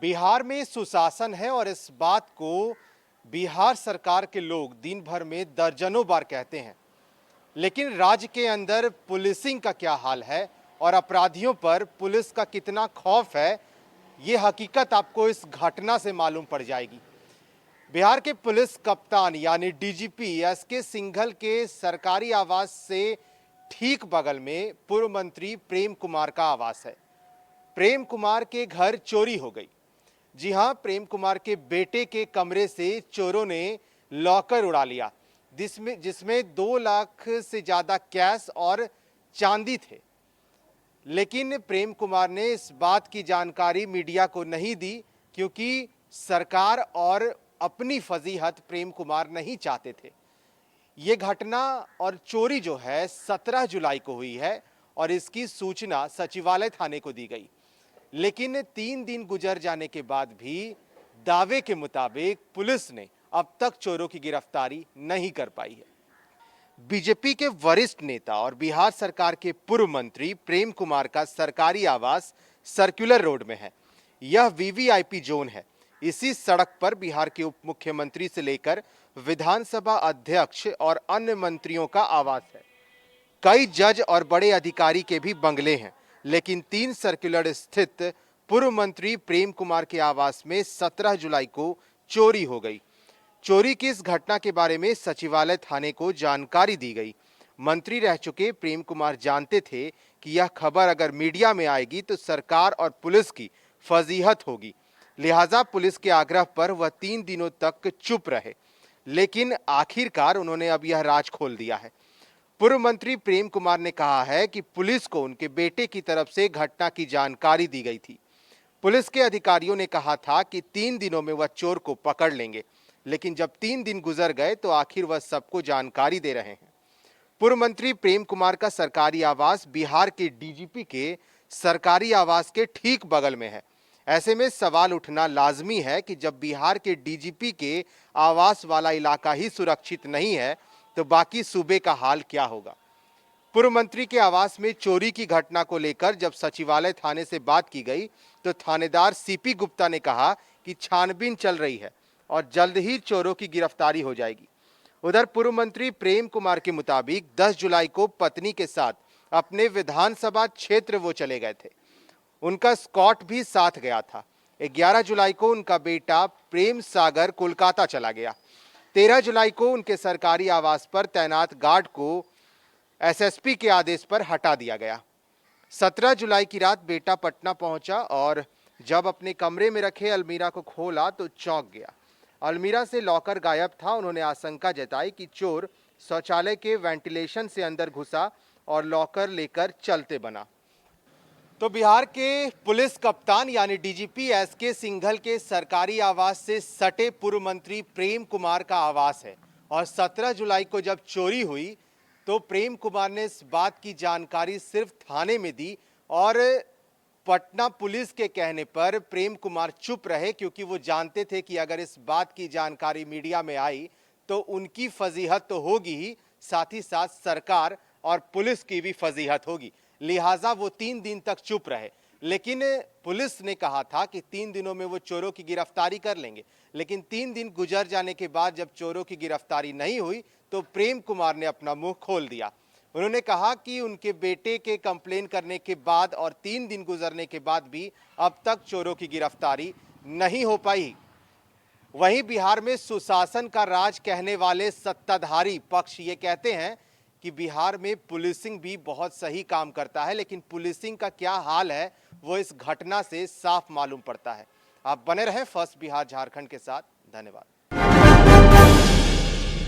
बिहार में सुशासन है और इस बात को बिहार सरकार के लोग दिन भर में दर्जनों बार कहते हैं। लेकिन राज्य के अंदर पुलिसिंग का क्या हाल है और अपराधियों पर पुलिस का कितना खौफ है, ये हकीकत आपको इस घटना से मालूम पड़ जाएगी। बिहार के पुलिस कप्तान यानी डीजीपी एसके सिंघल के सरकारी आवास से ठीक बगल में पूर्व मंत्री प्रेम कुमार का आवास है। प्रेम कुमार के घर चोरी हो गई। जी हां, प्रेम कुमार के बेटे के कमरे से चोरों ने लॉकर उड़ा लिया, जिसमें 2 लाख से ज्यादा कैश और चांदी थे। लेकिन प्रेम कुमार ने इस बात की जानकारी मीडिया को नहीं दी, क्योंकि सरकार और अपनी फजीहत प्रेम कुमार नहीं चाहते थे। ये घटना और चोरी जो है 17 जुलाई को हुई है और इसकी सूचना सचिवालय थाने को दी गई। लेकिन 3 दिन गुजर जाने के बाद भी दावे के मुताबिक पुलिस ने अब तक चोरों की गिरफ्तारी नहीं कर पाई है। बीजेपी के वरिष्ठ नेता और बिहार सरकार के पूर्व मंत्री प्रेम कुमार का सरकारी आवास सर्कुलर रोड में है। यह वीवीआईपी जोन है। इसी सड़क पर बिहार के उप मुख्यमंत्री से लेकर विधानसभा अध्यक्ष और अन्य मंत्रियों का आवास है। कई जज और बड़े अधिकारी के भी बंगले हैं। लेकिन 3 सर्कुलर स्थित पूर्व मंत्री प्रेम कुमार के आवास में 17 जुलाई को चोरी हो गई। चोरी की इस घटना के बारे में सचिवालय थाने को जानकारी दी गई। मंत्री रह चुके प्रेम कुमार जानते थे कि यह खबर अगर मीडिया में आएगी तो सरकार और पुलिस की फजीहत होगी। लिहाजा पुलिस के आग्रह पर वह 3 दिनों तक चुप रहे। लेकिन आखिरकार उन्होंने अब यह राज खोल दिया है। पूर्व मंत्री प्रेम कुमार ने कहा है कि पुलिस को उनके बेटे की तरफ से घटना की जानकारी दी गई थी। पुलिस के अधिकारियों ने कहा था कि 3 दिनों में वह चोर को पकड़ लेंगे, लेकिन जब 3 दिन गुजर गए तो आखिर वह सबको जानकारी दे रहे हैं। पूर्व मंत्री प्रेम कुमार का सरकारी आवास बिहार के डीजीपी के सरकारी आवास के ठीक बगल में है। ऐसे में सवाल उठना लाजमी है कि जब बिहार के डीजीपी के आवास वाला इलाका ही सुरक्षित नहीं है तो बाकी सूबे का हाल क्या होगा। पूर्व मंत्री के आवास में चोरी की घटना को लेकर जब सचिवालय थाने से बात की गई तो थानेदार सीपी गुप्ता ने कहा कि छानबीन चल रही है और जल्द ही चोरों की गिरफ्तारी हो जाएगी। उधर पूर्व मंत्री प्रेम कुमार के मुताबिक 10 जुलाई को पत्नी के साथ अपने विधानसभा क्षेत्र वो चले गए थे। उनका स्कॉट भी साथ गया था। 11 जुलाई को उनका बेटा प्रेम सागर कोलकाता चला गया। 13 जुलाई को उनके सरकारी आवास पर तैनात गार्ड को एसएसपी के आदेश पर हटा दिया गया। 17 जुलाई की रात बेटा पटना पहुंचा और जब अपने कमरे में रखे अलमीरा को खोला तो चौंक गया। अलमीरा से लॉकर गायब था। उन्होंने आशंका जताई कि चोर शौचालय के वेंटिलेशन से अंदर घुसा और लॉकर लेकर चलते बना। तो बिहार के पुलिस कप्तान यानी डीजीपी एसके सिंघल के सरकारी आवास से सटे पूर्व मंत्री प्रेम कुमार का आवास है और 17 जुलाई को जब चोरी हुई तो प्रेम कुमार ने इस बात की जानकारी सिर्फ थाने में दी और पटना पुलिस के कहने पर प्रेम कुमार चुप रहे, क्योंकि वो जानते थे कि अगर इस बात की जानकारी मीडिया में आई तो उनकी फजीहत तो होगी ही, साथ ही साथ सरकार और पुलिस की भी फजीहत होगी। लिहाजा वो 3 दिन तक चुप रहे। लेकिन पुलिस ने कहा था कि 3 दिनों में वो चोरों की गिरफ्तारी कर लेंगे। लेकिन 3 दिन गुजर जाने के बाद जब चोरों की गिरफ्तारी नहीं हुई तो प्रेम कुमार ने अपना मुंह खोल दिया। उन्होंने कहा कि उनके बेटे के कंप्लेन करने के बाद और 3 दिन गुजरने के बाद भी अब तक चोरों की गिरफ्तारी नहीं हो पाई। वहीं बिहार में सुशासन का राज कहने वाले सत्ताधारी पक्ष ये कहते हैं कि बिहार में पुलिसिंग भी बहुत सही काम करता है, लेकिन पुलिसिंग का क्या हाल है वो इस घटना से साफ मालूम पड़ता है। आप बने रहें फर्स्ट बिहार झारखंड के साथ। धन्यवाद।